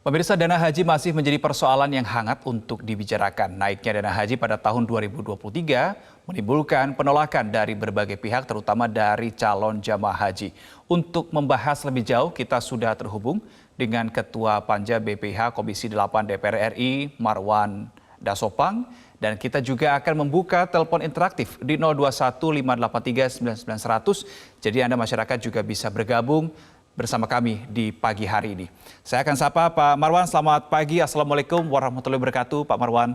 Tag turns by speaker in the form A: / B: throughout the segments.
A: Pemirsa, dana haji masih menjadi persoalan yang hangat untuk dibicarakan. Naiknya dana haji pada tahun 2023 menimbulkan penolakan dari berbagai pihak, terutama dari calon jamaah haji. Untuk membahas lebih jauh, kita sudah terhubung dengan Ketua Panja BPH Komisi 8 DPR RI, Marwan Dasopang. Dan kita juga akan membuka telepon interaktif di 021-583-9900. Jadi Anda masyarakat juga bisa bergabung bersama kami di pagi hari ini. Saya akan sapa Pak Marwan. Selamat pagi. Assalamualaikum warahmatullahi wabarakatuh, Pak Marwan.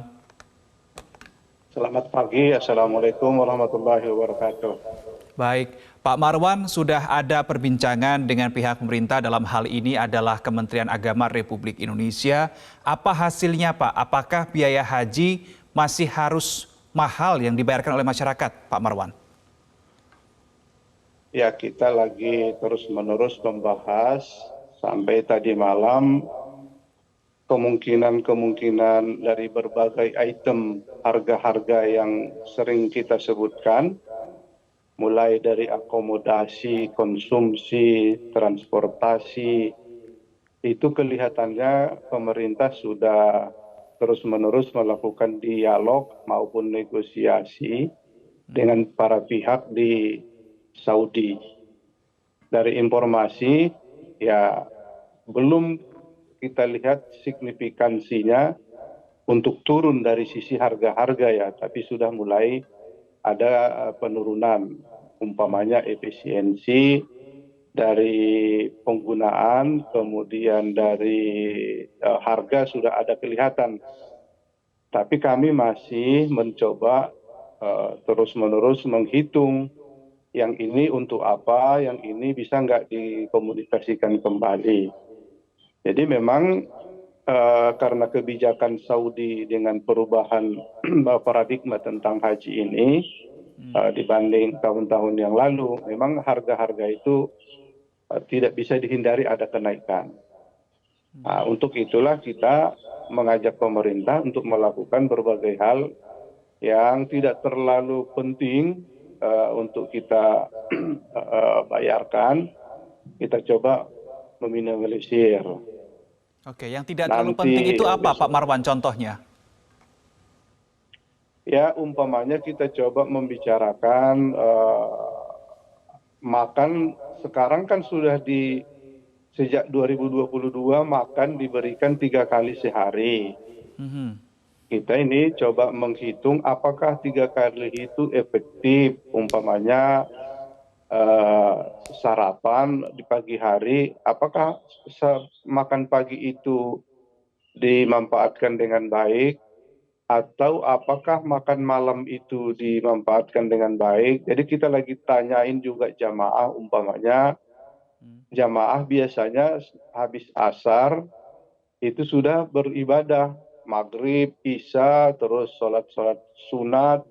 B: Selamat pagi. Assalamualaikum warahmatullahi wabarakatuh.
A: Baik, Pak Marwan, sudah ada perbincangan dengan pihak pemerintah dalam hal ini adalah Kementerian Agama Republik Indonesia. Apa hasilnya, Pak? Apakah biaya haji masih harus mahal yang dibayarkan oleh masyarakat, Pak Marwan?
B: Ya, kita lagi terus-menerus membahas sampai tadi malam kemungkinan dari berbagai item harga-harga yang sering kita sebutkan, mulai dari akomodasi, konsumsi, transportasi, itu kelihatannya pemerintah sudah terus-menerus melakukan dialog maupun negosiasi dengan para pihak di Saudi. Dari informasi, ya belum kita lihat signifikansinya untuk turun dari sisi harga-harga ya, tapi sudah mulai ada penurunan, umpamanya efisiensi dari penggunaan, kemudian dari harga sudah ada kelihatan. Tapi kami masih mencoba terus-menerus menghitung yang ini untuk apa, yang ini bisa nggak dikomunikasikan kembali. Jadi memang karena kebijakan Saudi dengan perubahan paradigma tentang haji ini dibanding tahun-tahun yang lalu, memang harga-harga itu tidak bisa dihindari ada kenaikan. Untuk itulah kita mengajak pemerintah untuk melakukan berbagai hal yang tidak terlalu penting untuk kita bayarkan, kita coba meminimalisir.
A: Oke, yang tidak terlalu penting itu apa, Pak Marwan, contohnya?
B: Ya, umpamanya kita coba membicarakan makan, sekarang kan sudah sejak 2022 makan diberikan 3 kali sehari. Kita ini coba menghitung apakah 3 kali itu efektif, umpamanya sarapan di pagi hari, apakah makan pagi itu dimanfaatkan dengan baik, atau apakah makan malam itu dimanfaatkan dengan baik. Jadi kita lagi tanyain juga jamaah, umpamanya jamaah biasanya habis asar itu sudah beribadah, maghrib, isya, terus sholat sunat,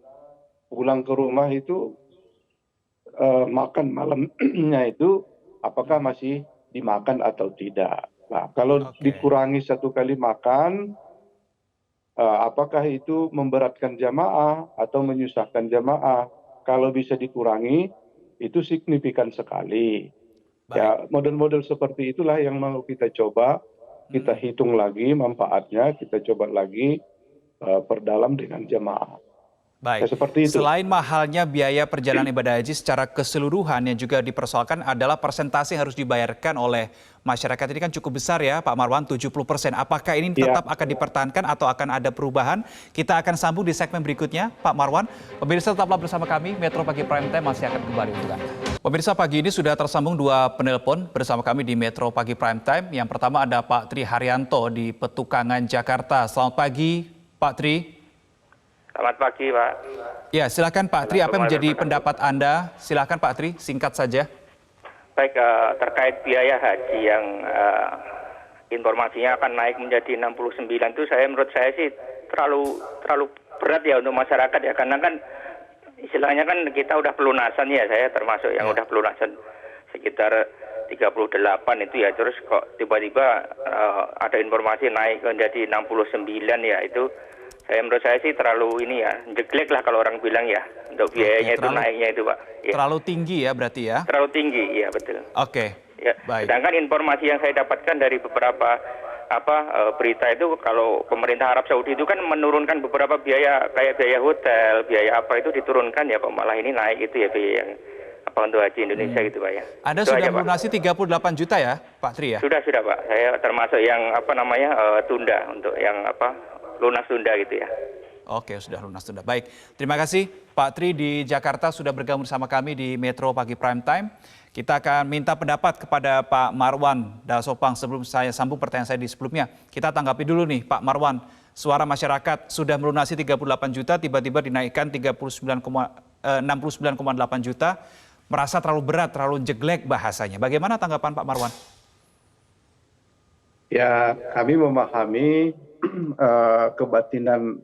B: pulang ke rumah itu makan malamnya itu apakah masih dimakan atau tidak. Nah, kalau dikurangi 1 kali makan, apakah itu memberatkan jamaah atau menyusahkan jamaah? Kalau bisa dikurangi, itu signifikan sekali. Baik. Ya, model-model seperti itulah yang mau kita coba, kita hitung lagi manfaatnya, kita coba lagi perdalam dengan jamaah.
A: Baik,
B: ya, seperti itu.
A: Selain mahalnya biaya perjalanan ibadah haji secara keseluruhan yang juga dipersoalkan adalah persentase yang harus dibayarkan oleh masyarakat. Ini kan cukup besar ya Pak Marwan, 70%. Apakah ini tetap akan dipertahankan atau akan ada perubahan? Kita akan sambung di segmen berikutnya Pak Marwan. Pemirsa tetaplah bersama kami, Metro Pagi Prime Time masih akan kembali untuk Anda. Pemirsa, pagi ini sudah tersambung 2 penelpon bersama kami di Metro Pagi Prime Time. Yang pertama ada Pak Tri Haryanto di Petukangan, Jakarta. Selamat pagi Pak Tri.
C: Selamat pagi, Pak.
A: Ya, silakan Pak Tri, apa yang menjadi pendapat Anda? Silakan Pak Tri, singkat saja.
C: Baik, terkait biaya haji yang informasinya akan naik menjadi 69 itu menurut saya sih terlalu berat ya untuk masyarakat ya, karena kan istilahnya kan kita udah pelunasan ya, saya termasuk yang udah pelunasan sekitar 38 itu ya, terus kok tiba-tiba ada informasi naik menjadi 69 ya, itu menurut saya sih terlalu ini ya, jeglek lah kalau orang bilang ya, untuk biayanya itu naiknya itu Pak. Ya.
A: Terlalu tinggi ya berarti ya?
C: Terlalu tinggi, ya betul.
A: Oke,
C: ya.
A: Baik.
C: Sedangkan informasi yang saya dapatkan dari beberapa berita itu kalau pemerintah Arab Saudi itu kan menurunkan beberapa biaya kayak biaya hotel, biaya apa itu diturunkan ya Pak, malah ini naik itu ya biaya yang untuk haji Indonesia gitu Pak ya.
A: Anda
C: Itu
A: sudah
C: aja, Pak.
A: melunasi 38 juta ya Pak Tri ya?
C: Sudah Pak. Saya termasuk yang tunda untuk yang lunas tunda gitu ya.
A: Oke, sudah lunas tunda. Baik, terima kasih Pak Tri di Jakarta sudah bergabung bersama kami di Metro Pagi Prime Time. Kita akan minta pendapat kepada Pak Marwan Dasopang sebelum saya sambung pertanyaan saya di sebelumnya. Kita tanggapi dulu nih Pak Marwan, suara masyarakat sudah melunasi 38 juta, tiba-tiba dinaikkan 69,8 juta, merasa terlalu berat, terlalu jeglek bahasanya. Bagaimana tanggapan Pak Marwan?
B: Ya, kami memahami kebatinan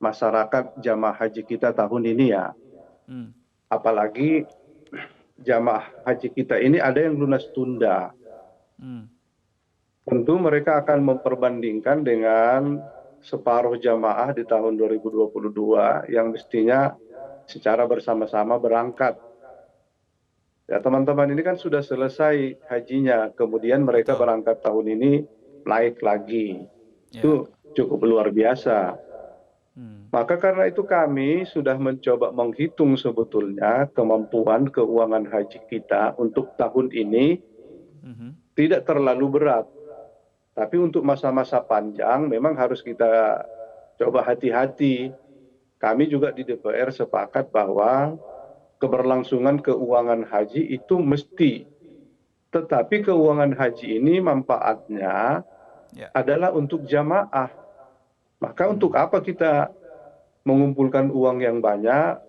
B: masyarakat jamaah haji kita tahun ini ya. Apalagi jamaah haji kita ini ada yang lunas tunda. Tentu mereka akan memperbandingkan dengan separuh jamaah di tahun 2022 yang mestinya secara bersama-sama berangkat. Ya, teman-teman ini kan sudah selesai hajinya, kemudian mereka berangkat tahun ini naik lagi. Itu cukup luar biasa. Maka karena itu kami sudah mencoba menghitung sebetulnya kemampuan keuangan haji kita untuk tahun ini tidak terlalu berat. Tapi untuk masa-masa panjang memang harus kita coba hati-hati. Kami juga di DPR sepakat bahwa keberlangsungan keuangan haji itu mesti. Tetapi keuangan haji ini manfaatnya adalah untuk jamaah. Maka untuk apa kita mengumpulkan uang yang banyak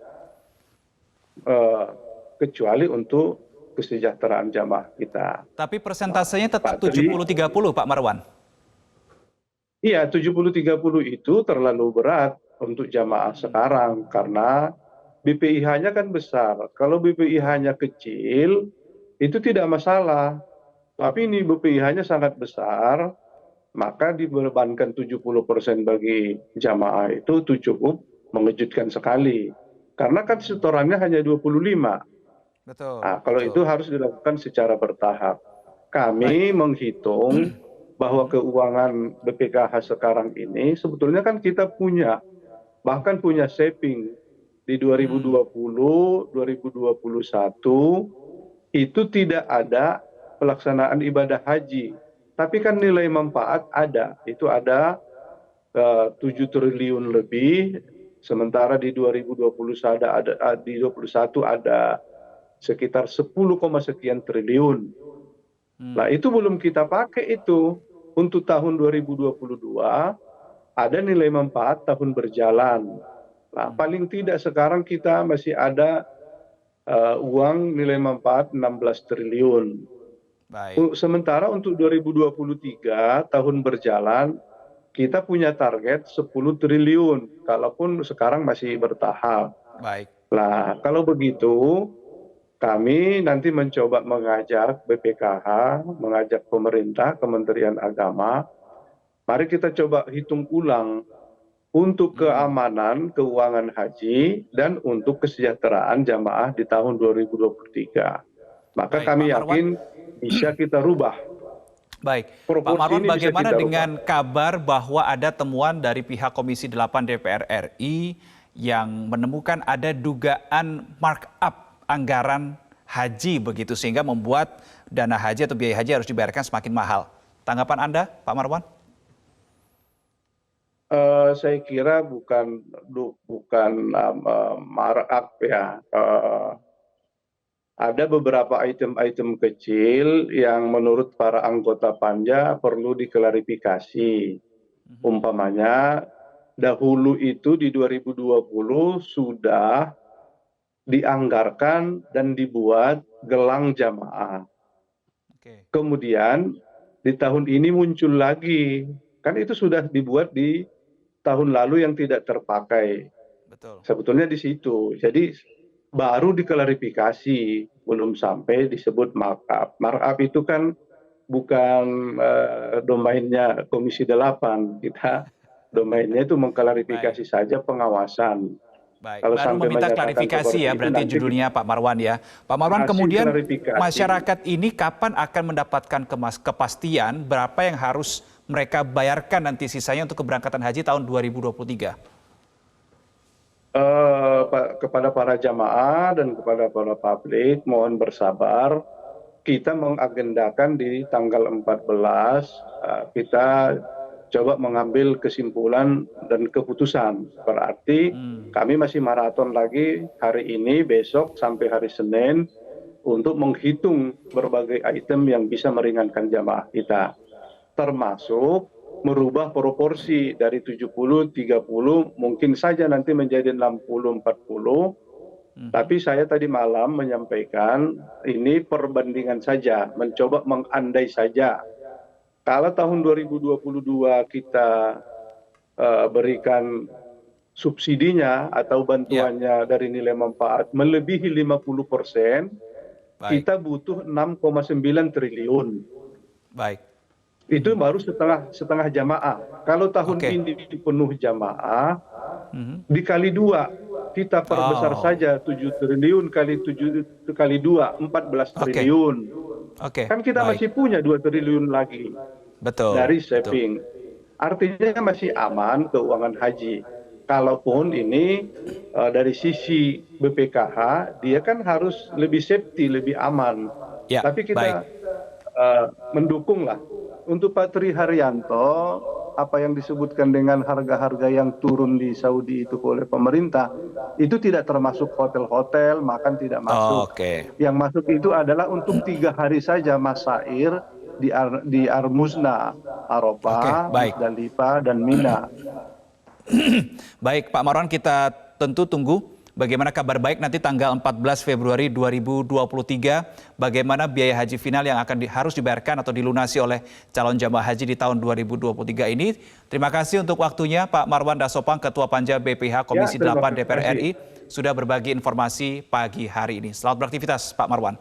B: kecuali untuk kesejahteraan jamaah kita.
A: Tapi persentasenya tetap 70-30 Pak Marwan?
B: Iya, 70-30 itu terlalu berat untuk jamaah sekarang karena BPIH-nya kan besar. Kalau BPIH-nya kecil, itu tidak masalah. Tapi ini BPIH-nya sangat besar, maka dibebankan 70% bagi jamaah itu cukup mengejutkan sekali. Karena kan setorannya hanya 25.
A: Betul.
B: Nah, kalau itu harus dilakukan secara bertahap. Kami menghitung bahwa keuangan BPKH sekarang ini sebetulnya kan kita punya, bahkan punya saving di 2020, 2021 itu tidak ada pelaksanaan ibadah haji. Tapi kan nilai manfaat ada, itu ada 7 triliun lebih, sementara di 2021 ada sekitar 10, sekian triliun. Nah itu belum kita pakai itu. Untuk tahun 2022 ada nilai manfaat tahun berjalan. Nah paling tidak sekarang kita masih ada uang nilai manfaat 16 triliun. Baik. Sementara untuk 2023 tahun berjalan kita punya target 10 triliun. Kalaupun sekarang masih bertahap. Baik. Nah kalau begitu kami nanti mencoba mengajak BPKH, mengajak pemerintah, Kementerian Agama, mari kita coba hitung ulang untuk keamanan keuangan haji dan untuk kesejahteraan jamaah di tahun 2023. Maka kami yakin bisa kita rubah.
A: Baik, Pak Marwan, bagaimana dengan kabar bahwa ada temuan dari pihak Komisi 8 DPR RI yang menemukan ada dugaan markup anggaran haji begitu sehingga membuat dana haji atau biaya haji harus dibayarkan semakin mahal. Tanggapan Anda, Pak Marwan?
B: Saya kira bukan markup ya. Ada beberapa item-item kecil yang menurut para anggota Panja perlu diklarifikasi. Umpamanya dahulu itu di 2020 sudah dianggarkan dan dibuat gelang jamaah. Kemudian di tahun ini muncul lagi, kan itu sudah dibuat di tahun lalu yang tidak terpakai. Betul. Sebetulnya di situ. Jadi baru diklarifikasi, belum sampai disebut markup. Markup itu kan bukan domainnya Komisi 8. Kita domainnya itu mengklarifikasi saja pengawasan.
A: Baik,
B: Kalau
A: baru
B: sampai
A: meminta
B: menyatakan
A: klarifikasi
B: seperti
A: ya
B: itu,
A: berarti
B: nanti
A: judulnya Pak Marwan ya. Pak Marwan,
B: kasih
A: kemudian
B: klarifikasi.
A: masyarakat ini kapan akan mendapatkan kepastian berapa yang harus mereka bayarkan nanti sisanya untuk keberangkatan haji tahun 2023?
B: Kepada para jamaah dan kepada para publik, mohon bersabar. Kita mengagendakan di tanggal 14, kita coba mengambil kesimpulan dan keputusan. Berarti kami masih maraton lagi hari ini, besok sampai hari Senin untuk menghitung berbagai item yang bisa meringankan jamaah kita. Termasuk merubah proporsi dari 70-30 mungkin saja nanti menjadi 60-40. Tapi saya tadi malam menyampaikan ini perbandingan saja, mencoba mengandai saja. Kalau tahun 2022 kita berikan subsidinya atau bantuannya dari nilai manfaat melebihi 50%, kita butuh 6,9 triliun.
A: Baik.
B: Itu baru setengah jamaah. Kalau tahun ini penuh jamaah, dikali 2. Kita perbesar saja 7 triliun kali 7 kali 2, 14 triliun. Kan kita masih punya 2 triliun lagi dari saving. Artinya masih aman keuangan haji. Kalaupun ini dari sisi BPKH, dia kan harus lebih safety, lebih aman.
A: Ya,
B: tapi kita mendukunglah. Untuk Pak Tri Haryanto, apa yang disebutkan dengan harga-harga yang turun di Saudi itu oleh pemerintah, itu tidak termasuk hotel-hotel, makan tidak masuk. Yang masuk itu adalah untuk 3 hari saja masair di Armuzna, Arafah, Musdalifah, dan Mina.
A: Baik, Pak Marwan, kita tentu tunggu bagaimana kabar baik nanti tanggal 14 Februari 2023, bagaimana biaya haji final yang harus dibayarkan atau dilunasi oleh calon jamaah haji di tahun 2023 ini. Terima kasih untuk waktunya Pak Marwan Dasopang, Ketua Panja BPH Komisi 8 DPR RI, sudah berbagi informasi pagi hari ini. Selamat beraktivitas Pak Marwan.